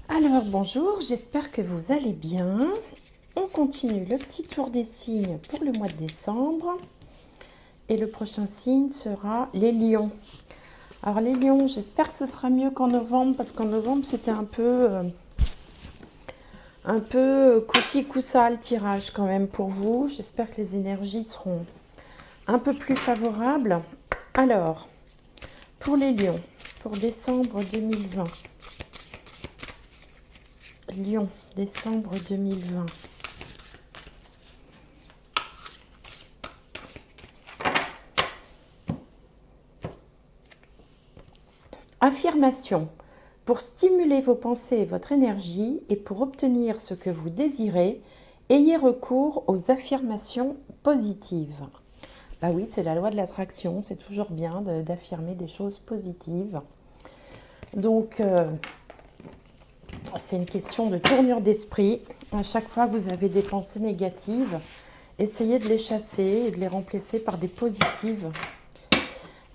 Alors bonjour, j'espère que vous allez bien. On continue le petit tour des signes pour le mois de décembre. Et le prochain signe sera les lions. Alors les lions, j'espère que ce sera mieux qu'en novembre, parce qu'en novembre c'était un peu coup-ci coup-ça le tirage quand même pour vous. J'espère que les énergies seront un peu plus favorables. Alors, pour les lions, pour décembre 2020. Lion, décembre 2020. Affirmation. Pour stimuler vos pensées et votre énergie et pour obtenir ce que vous désirez, ayez recours aux affirmations positives. Bah oui, c'est la loi de l'attraction, c'est toujours bien d'affirmer des choses positives. Donc, c'est une question de tournure d'esprit. À chaque fois que vous avez des pensées négatives, essayez de les chasser et de les remplacer par des positives.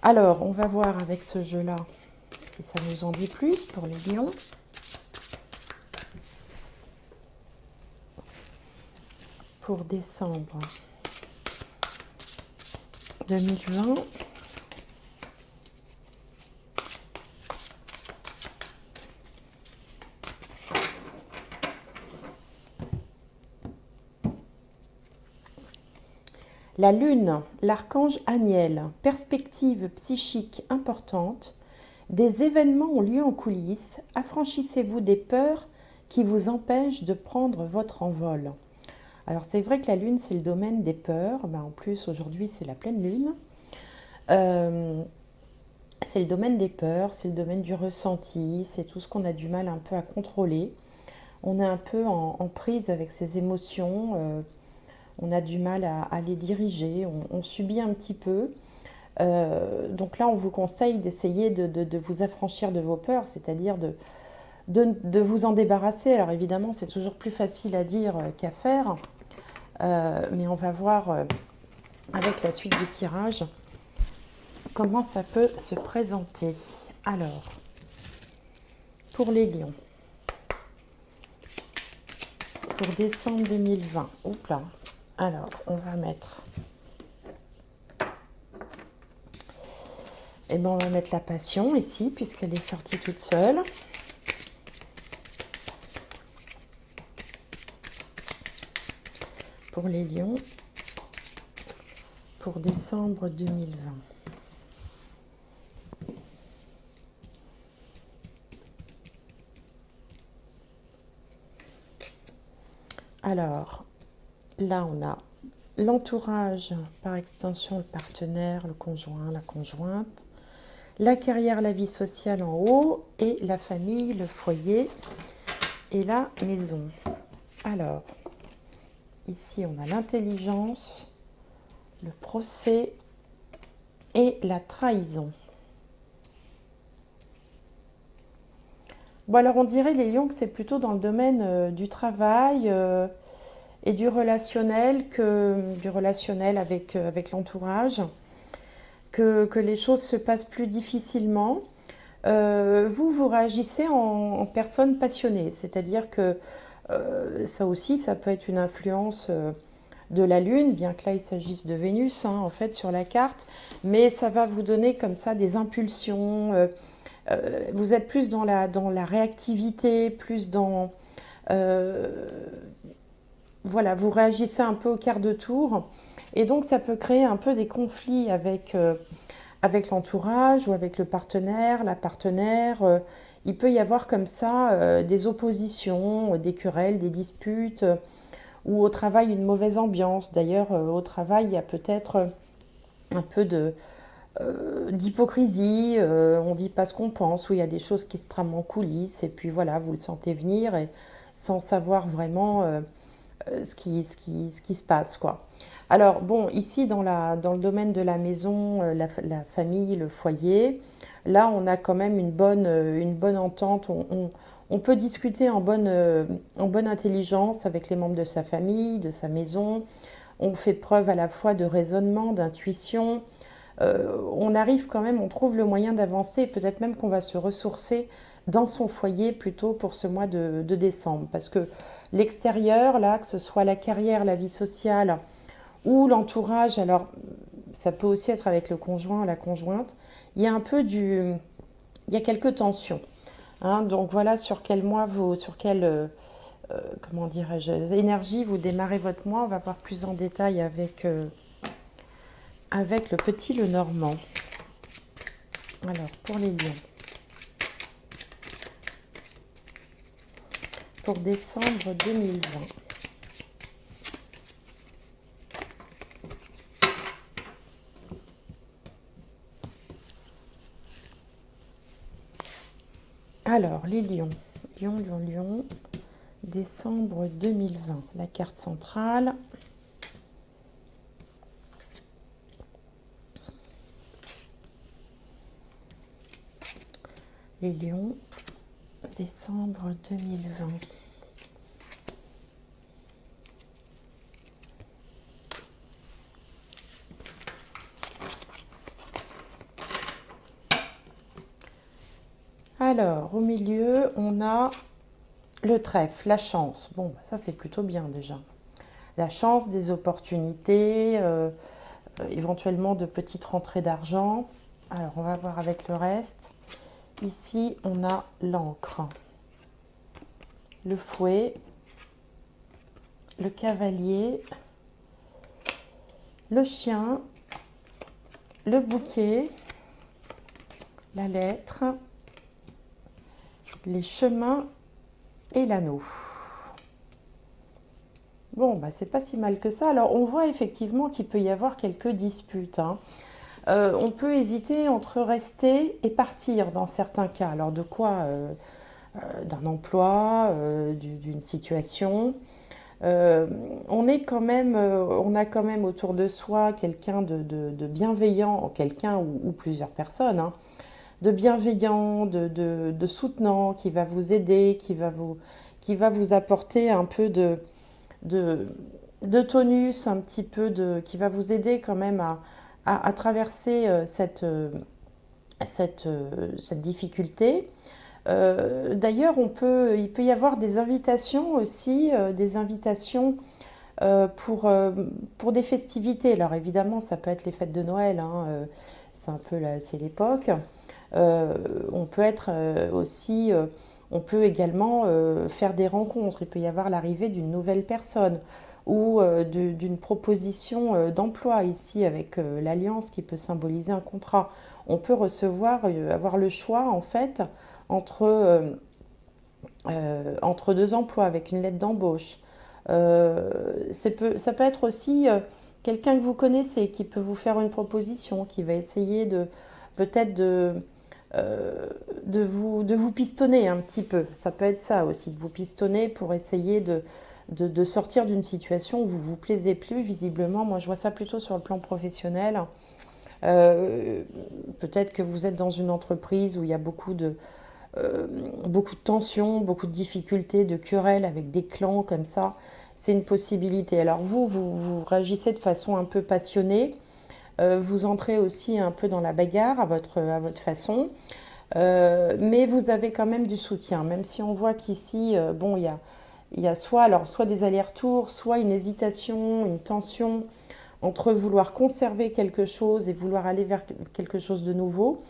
Alors, on va voir avec ce jeu-là si ça nous en dit plus pour les lions. Pour décembre 2020. La lune, l'archange Aniel, perspective psychique importante, des événements ont lieu en coulisses, affranchissez-vous des peurs qui vous empêchent de prendre votre envol. Alors c'est vrai que la lune c'est le domaine des peurs, en plus aujourd'hui c'est la pleine lune. C'est le domaine des peurs, c'est le domaine du ressenti, c'est tout ce qu'on a du mal un peu à contrôler. On est un peu en prise avec ses émotions, on a du mal à les diriger, on subit un petit peu. Donc là, on vous conseille d'essayer de vous affranchir de vos peurs, c'est-à-dire de vous en débarrasser. Alors évidemment, c'est toujours plus facile à dire qu'à faire, mais on va voir avec la suite du tirage comment ça peut se présenter. Alors, pour les lions, pour décembre 2020, oups là. Alors, on va mettre... Eh bien, on va mettre la passion ici, puisqu'elle est sortie toute seule. Pour les lions, pour décembre 2020. Alors, là, on a l'entourage, par extension, le partenaire, le conjoint, la conjointe, la carrière, la vie sociale en haut, et la famille, le foyer et la maison. Alors, ici, on a l'intelligence, le procès et la trahison. Bon, alors on dirait, les lions, que c'est plutôt dans le domaine du travail et du relationnel avec l'entourage, que les choses se passent plus difficilement. Vous réagissez en personne passionnée, c'est-à-dire que ça aussi, ça peut être une influence de la Lune, bien que là il s'agisse de Vénus en fait sur la carte, mais ça va vous donner comme ça des impulsions. Vous êtes plus dans la réactivité, plus dans... voilà, vous réagissez un peu au quart de tour, et donc ça peut créer un peu des conflits avec l'entourage ou avec le partenaire, la partenaire. Il peut y avoir comme ça des oppositions, des querelles, des disputes, ou au travail une mauvaise ambiance. D'ailleurs, au travail, il y a peut-être un peu d'hypocrisie, on ne dit pas ce qu'on pense, où il y a des choses qui se trament en coulisses, et puis voilà, vous le sentez venir, et sans savoir vraiment ce qui se passe, quoi. Alors, bon, ici, dans le domaine de la maison, la famille, le foyer, là, on a quand même une bonne entente. On peut discuter en bonne intelligence avec les membres de sa famille, de sa maison. On fait preuve à la fois de raisonnement, d'intuition. On arrive quand même, on trouve le moyen d'avancer. Peut-être même qu'on va se ressourcer dans son foyer plutôt pour ce mois de décembre. Parce que l'extérieur, là, que ce soit la carrière, la vie sociale ou l'entourage, alors ça peut aussi être avec le conjoint, la conjointe, il y a un peu il y a quelques tensions. Hein. Donc voilà sur quel mois sur quelle, comment dirais-je, énergie vous démarrez votre mois. On va voir plus en détail avec le petit Lenormand. Alors pour les lions. Pour décembre 2020. Alors, les lions. Lion, lion, lion. Décembre 2020. La carte centrale. Les lions. Décembre 2020. Alors, au milieu, on a le trèfle, la chance. Bon, ça c'est plutôt bien déjà. La chance, des opportunités, éventuellement de petites rentrées d'argent. Alors, on va voir avec le reste. Ici, on a l'encre, le fouet, le cavalier, le chien, le bouquet, la lettre, les chemins et l'anneau. Bon, bah, c'est pas si mal que ça. Alors, on voit effectivement qu'il peut y avoir quelques disputes. Hein. On peut hésiter entre rester et partir dans certains cas. Alors, de quoi d'un emploi, d'une situation. On est quand même, on a quand même autour de soi quelqu'un de bienveillant, quelqu'un ou plusieurs personnes, hein, de bienveillant, de soutenant, qui va vous aider, qui va vous apporter un peu de, de tonus, un petit peu qui va vous aider quand même à traverser cette difficulté. D'ailleurs, il peut y avoir des invitations aussi, des invitations pour des festivités. Alors évidemment, ça peut être les fêtes de Noël, hein, c'est un peu c'est l'époque. On peut être aussi, on peut également faire des rencontres. Il peut y avoir l'arrivée d'une nouvelle personne ou d'une proposition d'emploi ici avec l'alliance qui peut symboliser un contrat. On peut recevoir, avoir le choix en fait entre deux emplois avec une lettre d'embauche. Ça peut être aussi quelqu'un que vous connaissez qui peut vous faire une proposition, qui va essayer peut-être de vous pistonner un petit peu. Ça peut être ça aussi, de vous pistonner pour essayer de sortir d'une situation où vous vous plaisez plus, visiblement. Moi, je vois ça plutôt sur le plan professionnel. Peut-être que vous êtes dans une entreprise où il y a beaucoup de tensions, beaucoup de difficultés, de querelles avec des clans comme ça. C'est une possibilité. Alors vous réagissez de façon un peu passionnée. Vous entrez aussi un peu dans la bagarre à votre façon. Mais vous avez quand même du soutien. Même si on voit qu'ici, bon, il y a soit des allers-retours, soit une hésitation, une tension entre vouloir conserver quelque chose et vouloir aller vers quelque chose de nouveau.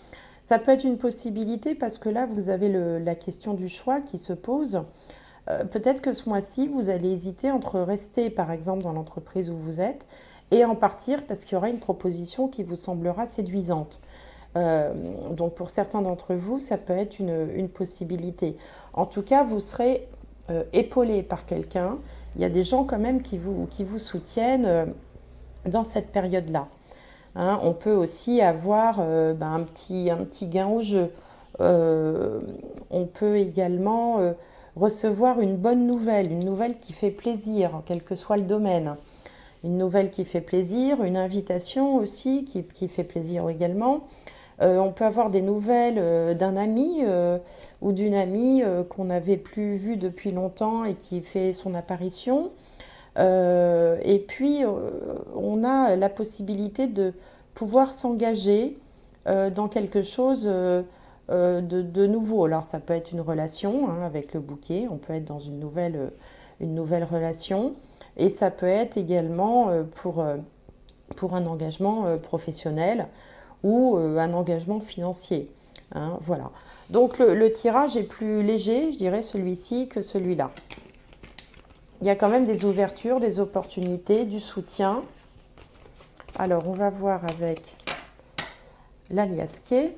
Ça peut être une possibilité parce que là, vous avez la question du choix qui se pose. Peut-être que ce mois-ci, vous allez hésiter entre rester, par exemple, dans l'entreprise où vous êtes et en partir parce qu'il y aura une proposition qui vous semblera séduisante. Donc, pour certains d'entre vous, ça peut être une possibilité. En tout cas, vous serez épaulé par quelqu'un. Il y a des gens quand même qui vous soutiennent dans cette période-là. Hein, on peut aussi avoir un petit gain au jeu. On peut également recevoir une nouvelle qui fait plaisir, quel que soit le domaine. Une nouvelle qui fait plaisir, une invitation aussi qui fait plaisir également. On peut avoir des nouvelles d'un ami ou d'une amie qu'on n'avait plus vu depuis longtemps et qui fait son apparition. Et puis, on a la possibilité de pouvoir s'engager dans quelque chose de nouveau. Alors ça peut être une relation hein, avec le bouquet, on peut être dans une nouvelle relation et ça peut être également pour un engagement professionnel ou un engagement financier. Hein, voilà. Donc le tirage est plus léger, je dirais, celui-ci que celui-là. Il y a quand même des ouvertures, des opportunités, du soutien. Alors, on va voir avec l'aliasqué.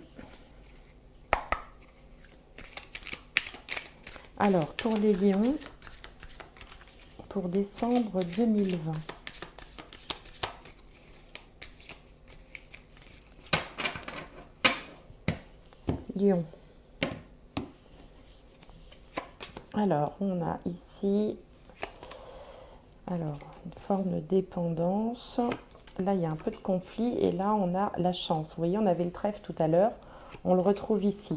Alors, pour les lions, pour décembre 2020. Lion. Alors, on a ici une forme de dépendance. Là, il y a un peu de conflit et là, on a la chance. Vous voyez, on avait le trèfle tout à l'heure. On le retrouve ici.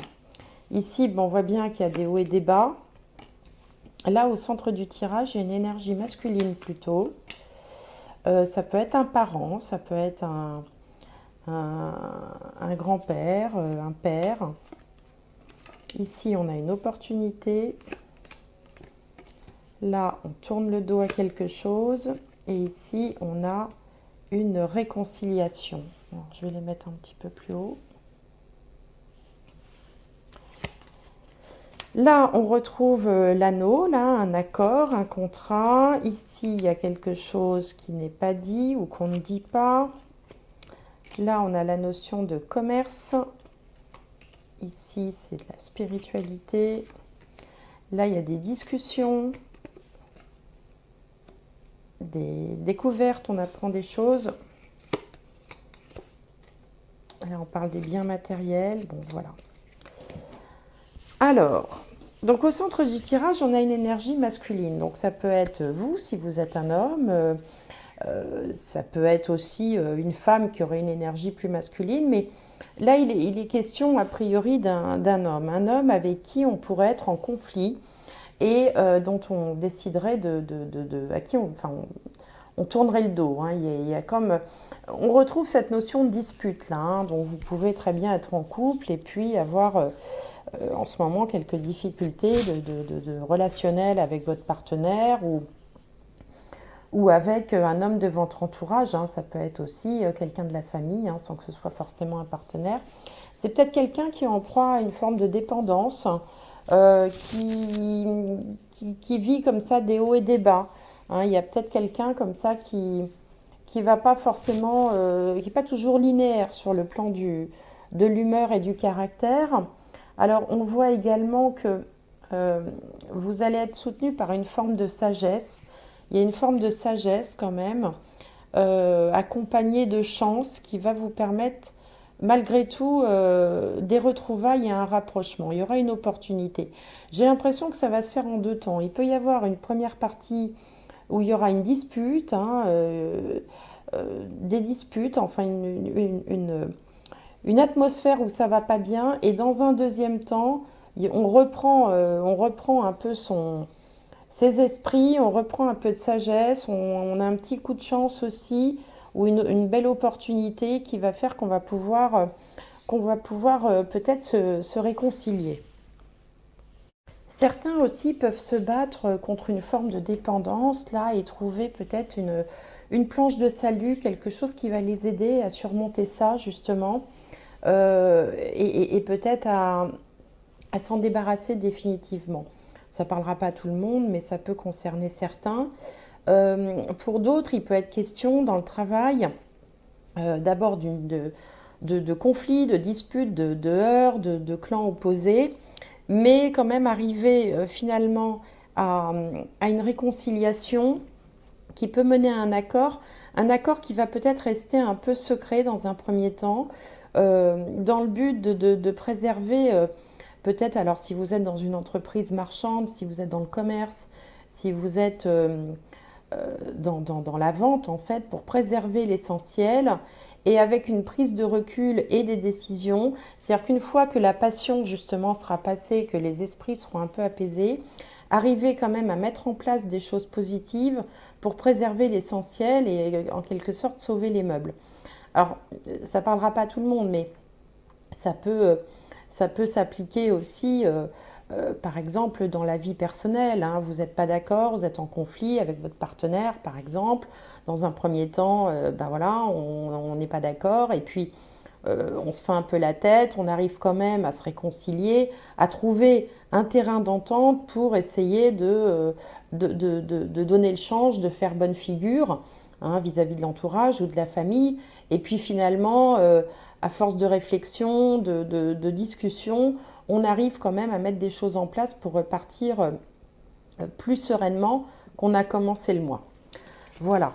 Ici, bon, on voit bien qu'il y a des hauts et des bas. Là, au centre du tirage, il y a une énergie masculine plutôt. Ça peut être un parent, ça peut être un grand-père, un père. Ici, on a une opportunité. Là, on tourne le dos à quelque chose. Et ici, on a une réconciliation. Alors, je vais les mettre un petit peu plus haut. Là, on retrouve l'anneau, là, un accord, un contrat. Ici, il y a quelque chose qui n'est pas dit ou qu'on ne dit pas. Là, on a la notion de commerce. Ici, c'est de la spiritualité. Là, il y a des discussions, des découvertes, on apprend des choses. Là, on parle des biens matériels. Bon, voilà. Alors, donc au centre du tirage, on a une énergie masculine. Donc ça peut être vous, si vous êtes un homme. Ça peut être aussi une femme qui aurait une énergie plus masculine. Mais là, il est question a priori d'un homme. Un homme avec qui on pourrait être en conflit et dont on déciderait à qui on tournerait le dos. Hein. Il y a comme, on retrouve cette notion de dispute là, hein, dont vous pouvez très bien être en couple et puis avoir en ce moment quelques difficultés de relationnel avec votre partenaire ou avec un homme de votre entourage. Hein. Ça peut être aussi quelqu'un de la famille, hein, sans que ce soit forcément un partenaire. C'est peut-être quelqu'un qui est en proie à une forme de dépendance, qui vit comme ça des hauts et des bas. Hein. Il y a peut-être quelqu'un comme ça qui va pas forcément, qui n'est pas toujours linéaire sur le plan de l'humeur et du caractère. Alors, on voit également que vous allez être soutenu par une forme de sagesse. Il y a une forme de sagesse quand même, accompagnée de chance qui va vous permettre, malgré tout, des retrouvailles et un rapprochement. Il y aura une opportunité. J'ai l'impression que ça va se faire en deux temps. Il peut y avoir une première partie où il y aura une dispute, hein, des disputes, enfin une atmosphère où ça va pas bien, et dans un deuxième temps, on reprend un peu ses esprits, on reprend un peu de sagesse, on a un petit coup de chance aussi, ou une belle opportunité qui va faire qu'on va pouvoir peut-être se réconcilier. Certains aussi peuvent se battre contre une forme de dépendance là et trouver peut-être une planche de salut, quelque chose qui va les aider à surmonter ça justement et peut-être à s'en débarrasser définitivement. Ça ne parlera pas à tout le monde, mais ça peut concerner certains. Pour d'autres, il peut être question dans le travail d'abord de conflits, de disputes, de heurts, de clans opposés, mais quand même arriver finalement à, à une réconciliation qui peut mener à un accord qui va peut-être rester un peu secret dans un premier temps, dans le but de préserver, peut-être, alors si vous êtes dans une entreprise marchande, si vous êtes dans le commerce, si vous êtes dans la vente, en fait, pour préserver l'essentiel et avec une prise de recul et des décisions. C'est-à-dire qu'une fois que la passion, justement, sera passée, que les esprits seront un peu apaisés, arriver quand même à mettre en place des choses positives pour préserver l'essentiel et en quelque sorte sauver les meubles. Alors, ça ne parlera pas à tout le monde, mais ça peut, Ça peut s'appliquer aussi, par exemple, dans la vie personnelle, hein. Vous n'êtes pas d'accord, vous êtes en conflit avec votre partenaire, par exemple. Dans un premier temps, ben voilà, on n'est pas d'accord. Et puis, on se fait un peu la tête, on arrive quand même à se réconcilier, à trouver un terrain d'entente pour essayer de donner le change, de faire bonne figure, hein, vis-à-vis de l'entourage ou de la famille. Et puis finalement, à force de réflexion, de discussion, on arrive quand même à mettre des choses en place pour repartir plus sereinement qu'on a commencé le mois. Voilà.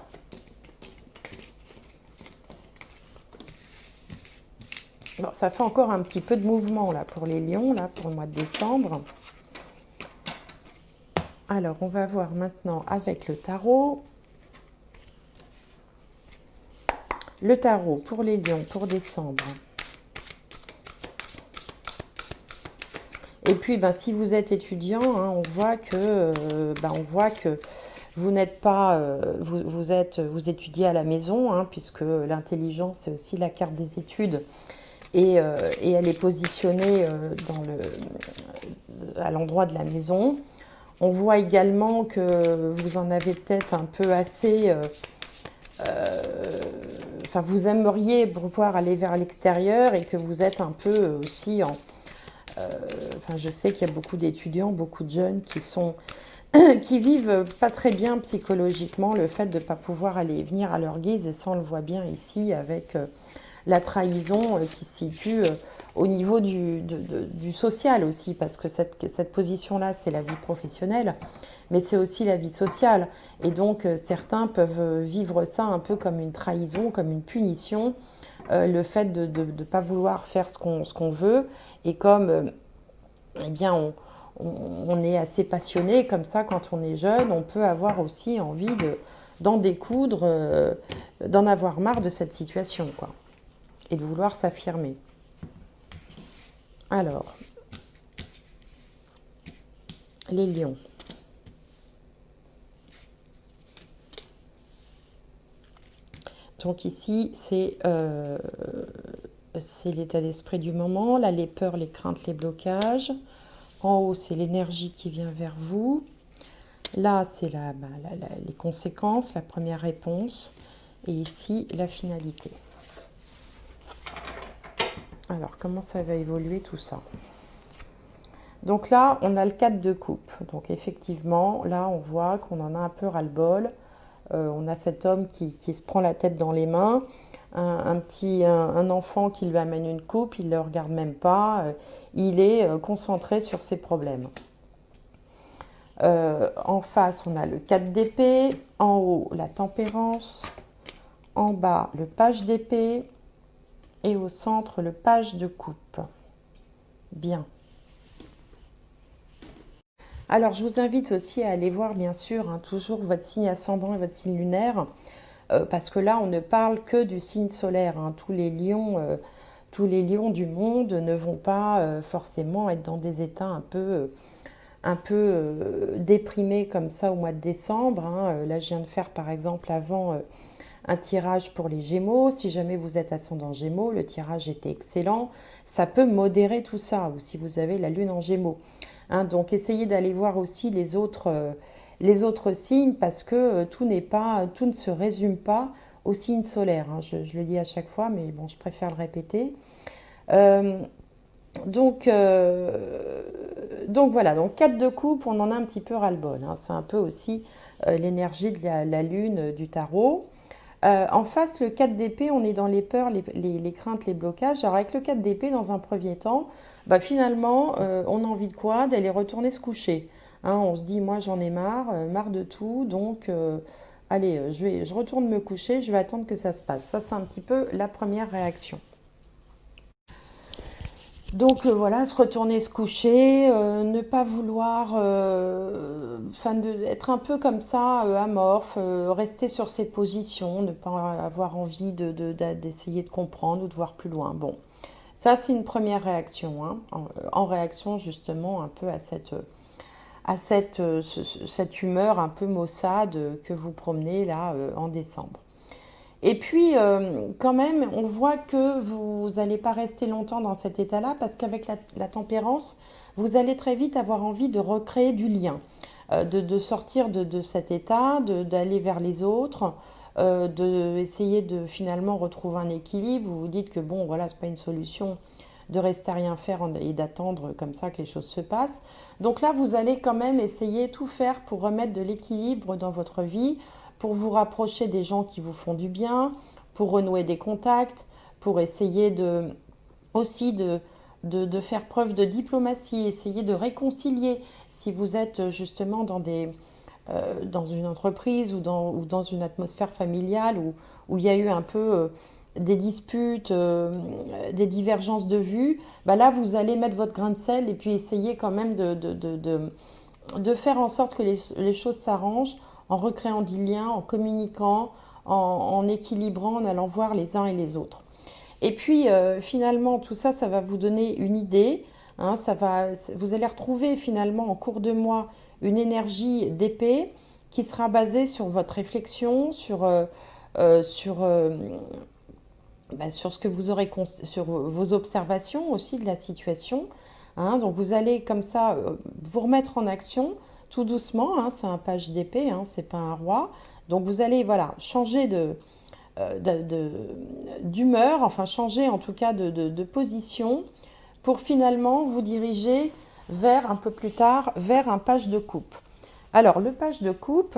Alors, ça fait encore un petit peu de mouvement là pour les lions, là pour le mois de décembre. Alors, on va voir maintenant avec le tarot. Le tarot pour les lions pour décembre. Et puis, ben, si vous êtes étudiant, hein, on voit que vous n'êtes pas, vous étudiez à la maison, hein, puisque l'intelligence c'est aussi la carte des études. Et elle est positionnée à l'endroit de la maison. On voit également que vous en avez peut-être un peu assez, enfin vous aimeriez pouvoir aller vers l'extérieur et que vous êtes un peu aussi enfin je sais qu'il y a beaucoup d'étudiants, beaucoup de jeunes qui vivent pas très bien psychologiquement le fait de ne pas pouvoir aller venir à leur guise, et ça on le voit bien ici avec la trahison qui se situe au niveau du social aussi, parce que cette position-là, c'est la vie professionnelle, mais c'est aussi la vie sociale. Et donc, certains peuvent vivre ça un peu comme une trahison, comme une punition, le fait de ne pas vouloir faire ce qu'on veut. Et comme, eh bien, on est assez passionné, comme ça, quand on est jeune, on peut avoir aussi envie d'en découdre, d'en avoir marre de cette situation, quoi, et de vouloir s'affirmer. Alors, les lions. Donc ici, c'est l'état d'esprit du moment. Là, les peurs, les craintes, les blocages. En haut, c'est l'énergie qui vient vers vous. Là, c'est les conséquences, la première réponse. Et ici, la finalité. Alors, comment ça va évoluer tout ça? Donc là, on a le 4 de coupe. Donc effectivement, là, on voit qu'on en a un peu ras-le-bol. On a cet homme qui se prend la tête dans les mains. Un enfant qui lui amène une coupe, il ne le regarde même pas. Il est concentré sur ses problèmes. En face, on a le 4 d'épée. En haut, la tempérance. En bas, le page d'épée. Et au centre, le page de coupe. Bien. Alors, je vous invite aussi à aller voir, bien sûr, hein, toujours votre signe ascendant et votre signe lunaire, parce que là, on ne parle que du signe solaire, hein. Tous les lions du monde ne vont pas forcément être dans des états un peu déprimés comme ça au mois de décembre, hein. Là, je viens de faire, par exemple, avant un tirage pour les Gémeaux. Si jamais vous êtes ascendant Gémeaux, le tirage était excellent. Ça peut modérer tout ça, ou si vous avez la lune en Gémeaux. Hein, donc essayez d'aller voir aussi les autres signes, parce que tout ne se résume pas au signe solaire, hein. Je le dis à chaque fois, mais bon, je préfère le répéter. Euh, donc voilà, donc 4 de coupe, on en a un petit peu ras-le-bol, hein. C'est un peu aussi l'énergie de la lune du tarot. En face, le 4 d'épée, on est dans les peurs, les craintes, les blocages. Alors avec le 4 d'épée, dans un premier temps, bah, finalement, on a envie de quoi? D'aller retourner se coucher. Hein, on se dit, moi j'en ai marre, marre de tout, donc allez, je retourne me coucher, je vais attendre que ça se passe. Ça, c'est un petit peu la première réaction. Donc voilà, se retourner, se coucher, ne pas vouloir, être un peu comme ça, amorphe, rester sur ses positions, ne pas avoir envie d'essayer de comprendre ou de voir plus loin. Bon, ça c'est une première réaction, hein, en réaction justement un peu à cette humeur un peu maussade que vous promenez là en décembre. Et puis, quand même, on voit que vous n'allez pas rester longtemps dans cet état-là parce qu'avec la tempérance, vous allez très vite avoir envie de recréer du lien, de sortir de cet état, d'aller vers les autres, de essayer de finalement retrouver un équilibre. Vous vous dites que bon, voilà, c'est pas une solution de rester à rien faire et d'attendre comme ça que les choses se passent. Donc là, vous allez quand même essayer tout faire pour remettre de l'équilibre dans votre vie, pour vous rapprocher des gens qui vous font du bien, pour renouer des contacts, pour essayer aussi de faire preuve de diplomatie, essayer de réconcilier si vous êtes justement dans une entreprise ou dans une atmosphère familiale où il y a eu un peu des disputes, des divergences de vues. Bah là, vous allez mettre votre grain de sel et puis essayer quand même de faire en sorte que les choses s'arrangent en recréant du lien, en communiquant, en équilibrant, en allant voir les uns et les autres. Et puis finalement, tout ça, ça va vous donner une idée. Hein, vous allez retrouver finalement en cours de mois une énergie d'épée qui sera basée sur votre réflexion, sur, sur ce que vous aurez, sur vos observations aussi de la situation. Hein, donc vous allez comme ça vous remettre en action tout doucement. Hein, c'est un page d'épée, hein, c'est pas un roi. Donc vous allez voilà changer d'humeur, enfin changer en tout cas de position pour finalement vous diriger vers un peu plus tard vers un page de coupe. Alors le page de coupe,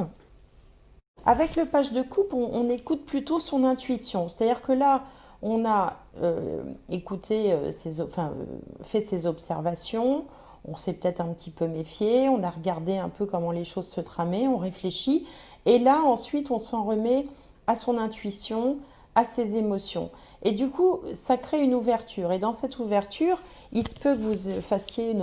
avec le page de coupe, on écoute plutôt son intuition. C'est-à-dire que là, on a écouté, fait ses observations, on s'est peut-être un petit peu méfié, on a regardé un peu comment les choses se tramaient, on réfléchit, et là, ensuite, on s'en remet à son intuition, à ses émotions. Et du coup, ça crée une ouverture. Et dans cette ouverture, il se peut que vous fassiez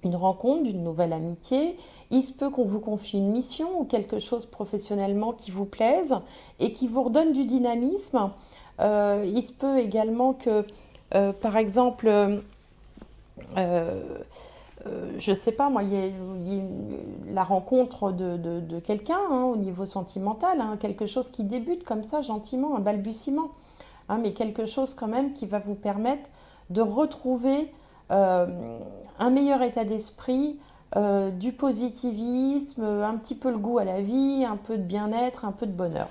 une rencontre, d'une nouvelle amitié. Il se peut qu'on vous confie une mission ou quelque chose professionnellement qui vous plaise et qui vous redonne du dynamisme. Il se peut également que, par exemple, je ne sais pas, moi, il y ait la rencontre de quelqu'un hein, au niveau sentimental, hein, quelque chose qui débute comme ça gentiment, un balbutiement, hein, mais quelque chose quand même qui va vous permettre de retrouver euh, un meilleur état d'esprit, du positivisme, un petit peu le goût à la vie, un peu de bien-être, un peu de bonheur.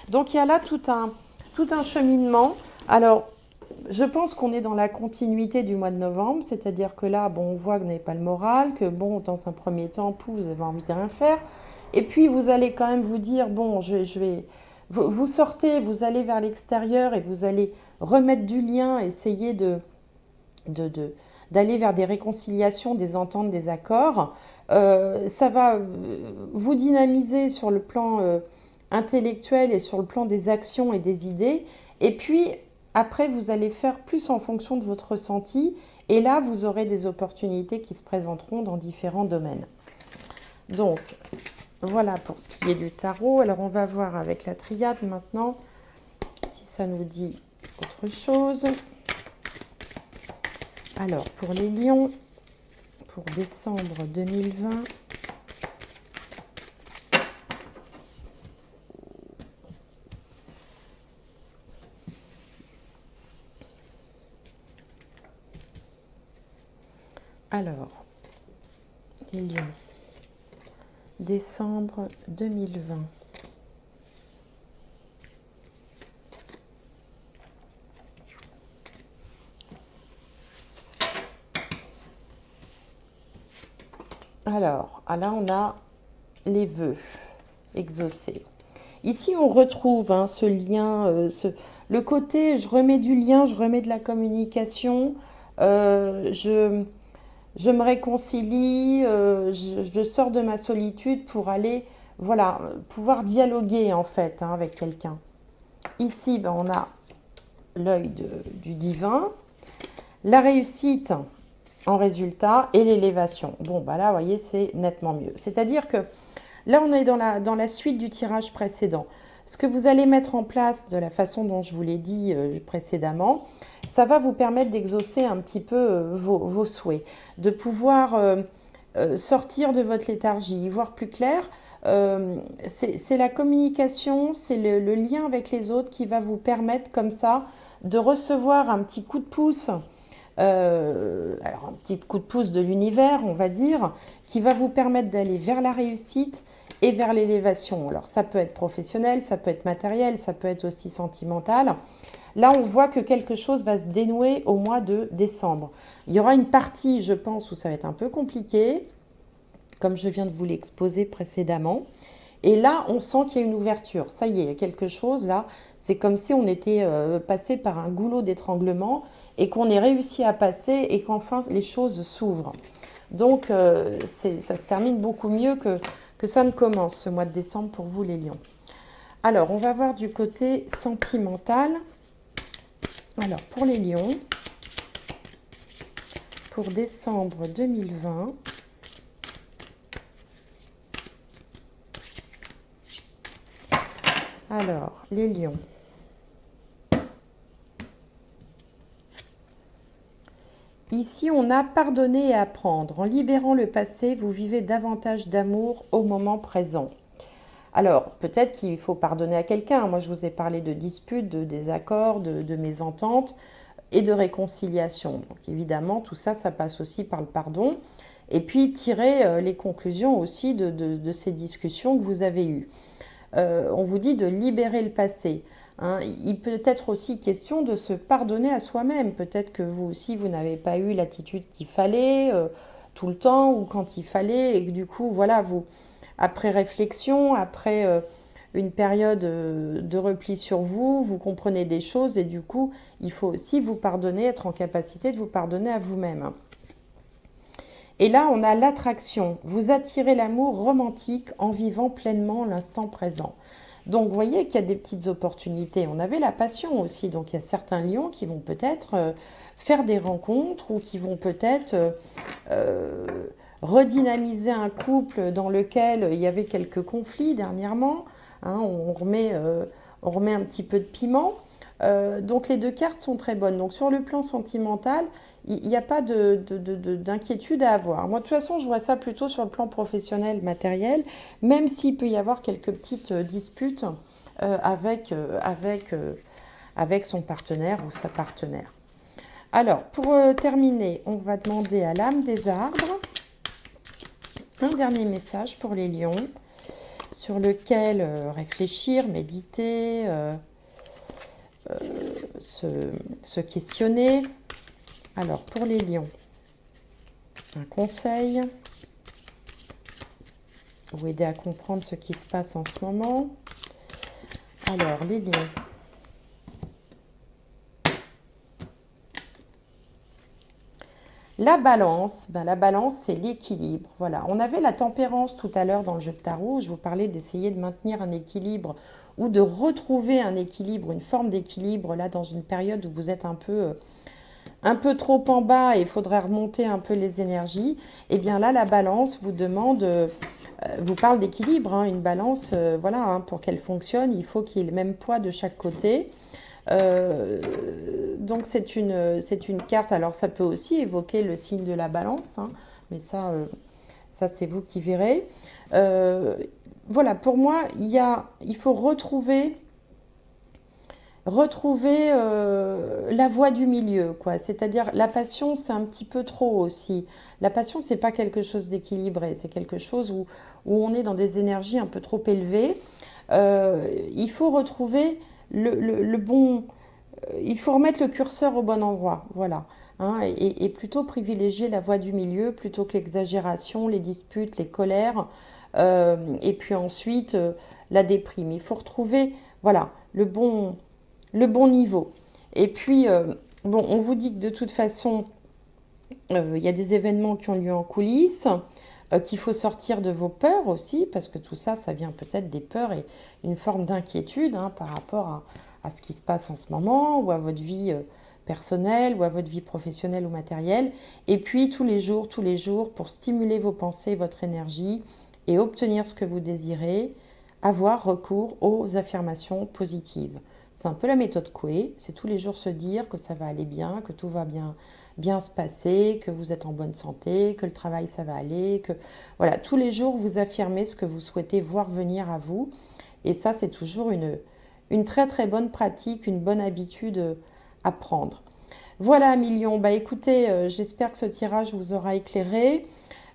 Donc il y a là tout un cheminement. Alors, je pense qu'on est dans la continuité du mois de novembre, c'est-à-dire que là, bon, on voit que vous n'avez pas le moral, que bon, dans un premier temps, pouf, vous avez envie de rien faire. Et puis, vous allez quand même vous dire, bon, je vais... Vous sortez, vous allez vers l'extérieur et vous allez remettre du lien, essayer d'aller vers des réconciliations, des ententes, des accords. Ça va vous dynamiser sur le plan intellectuel et sur le plan des actions et des idées. Et puis, après, vous allez faire plus en fonction de votre ressenti. Et là, vous aurez des opportunités qui se présenteront dans différents domaines. Donc, voilà pour ce qui est du tarot. Alors, on va voir avec la triade maintenant si ça nous dit autre chose. Alors, pour les lions, pour décembre 2020, alors, les lions, décembre 2020. Alors, là, on a les vœux exaucés. Ici, on retrouve hein, ce lien, le côté je remets du lien, je remets de la communication, je me réconcilie, je sors de ma solitude pour aller, voilà, pouvoir dialoguer en fait hein, avec quelqu'un. Ici, ben, on a l'œil du divin, la réussite en résultat et l'élévation. Bon, bah là, vous voyez, c'est nettement mieux. C'est-à-dire que là, on est dans la suite du tirage précédent. Ce que vous allez mettre en place de la façon dont je vous l'ai dit précédemment, ça va vous permettre d'exaucer un petit peu vos souhaits, de pouvoir sortir de votre léthargie, y voir plus clair. C'est la communication, c'est le lien avec les autres qui va vous permettre comme ça de recevoir un petit coup de pouce, alors un petit coup de pouce de l'univers, on va dire, qui va vous permettre d'aller vers la réussite et vers l'élévation. Alors ça peut être professionnel, ça peut être matériel, ça peut être aussi sentimental. Là, on voit que quelque chose va se dénouer au mois de décembre. Il y aura une partie, je pense, où ça va être un peu compliqué, comme je viens de vous l'exposer précédemment. Et là, on sent qu'il y a une ouverture. Ça y est, il y a quelque chose là. C'est comme si on était passé par un goulot d'étranglement et qu'on ait réussi à passer et qu'enfin les choses s'ouvrent. Donc, ça se termine beaucoup mieux que ça ne commence ce mois de décembre pour vous les lions. Alors, on va voir du côté sentimental. Alors, pour les lions, pour décembre 2020, alors, les lions. Ici, on a pardonné et apprendre. En libérant le passé, vous vivez davantage d'amour au moment présent. Alors, peut-être qu'il faut pardonner à quelqu'un. Moi, je vous ai parlé de disputes, de désaccords, de mésententes et de réconciliation. Donc, évidemment, tout ça, ça passe aussi par le pardon. Et puis, tirer les conclusions aussi de ces discussions que vous avez eues. On vous dit de libérer le passé. Hein. Il peut être aussi question de se pardonner à soi-même. Peut-être que vous aussi, vous n'avez pas eu l'attitude qu'il fallait tout le temps ou quand il fallait et que du coup, voilà, vous, après réflexion, après une période de repli sur vous, vous comprenez des choses et du coup, il faut aussi vous pardonner, être en capacité de vous pardonner à vous-même. Et là, on a l'attraction. Vous attirez l'amour romantique en vivant pleinement l'instant présent. Donc, vous voyez qu'il y a des petites opportunités. On avait la passion aussi. Donc, il y a certains lions qui vont peut-être faire des rencontres ou qui vont peut-être redynamiser un couple dans lequel il y avait quelques conflits dernièrement. Hein, on remet un petit peu de piment. Donc les deux cartes sont très bonnes. Donc sur le plan sentimental, il n'y a pas d'inquiétude à avoir. Moi, de toute façon, je vois ça plutôt sur le plan professionnel, matériel, même s'il peut y avoir quelques petites disputes avec son partenaire ou sa partenaire. Alors, pour terminer, on va demander à l'âme des arbres un dernier message pour les lions sur lequel réfléchir, méditer, se questionner. Alors, pour les lions, un conseil, vous aider à comprendre ce qui se passe en ce moment. Alors, les lions. La balance, la balance, c'est l'équilibre. Voilà. On avait la tempérance tout à l'heure dans le jeu de tarot. Je vous parlais d'essayer de maintenir un équilibre ou de retrouver un équilibre, une forme d'équilibre là dans une période où vous êtes un peu trop en bas et il faudrait remonter un peu les énergies. Et bien là, la balance vous demande, vous parle d'équilibre. Hein, une balance, voilà, hein, pour qu'elle fonctionne, il faut qu'il y ait le même poids de chaque côté. Donc c'est une carte, alors ça peut aussi évoquer le signe de la balance, hein, mais ça c'est vous qui verrez. Voilà, pour moi, il faut retrouver la voie du milieu, quoi. C'est-à-dire la passion, c'est un petit peu trop aussi. La passion, c'est pas quelque chose d'équilibré, c'est quelque chose où on est dans des énergies un peu trop élevées. Il faut retrouver le bon... Il faut remettre le curseur au bon endroit, voilà. Hein, et plutôt privilégier la voie du milieu plutôt que l'exagération, les disputes, les colères, et puis ensuite la déprime. Il faut retrouver, voilà, le bon niveau. Et puis, bon, on vous dit que de toute façon, il y a des événements qui ont lieu en coulisses, qu'il faut sortir de vos peurs aussi, parce que tout ça, ça vient peut-être des peurs et une forme d'inquiétude hein, par rapport à ce qui se passe en ce moment, ou à votre vie personnelle, ou à votre vie professionnelle ou matérielle. Et puis, tous les jours, pour stimuler vos pensées, votre énergie, et obtenir ce que vous désirez, avoir recours aux affirmations positives. C'est un peu la méthode Coué, c'est tous les jours se dire que ça va aller bien, que tout va bien bien se passer, que vous êtes en bonne santé, que le travail ça va aller, que voilà, tous les jours vous affirmez ce que vous souhaitez voir venir à vous. Et ça, c'est toujours une très très bonne pratique, une bonne habitude à prendre. Voilà, millions. Bah écoutez, j'espère que ce tirage vous aura éclairé.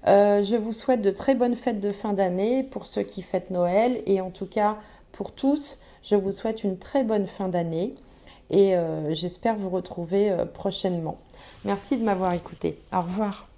Je vous souhaite de très bonnes fêtes de fin d'année pour ceux qui fêtent Noël et en tout cas pour tous, je vous souhaite une très bonne fin d'année et j'espère vous retrouver prochainement. Merci de m'avoir écouté. Au revoir.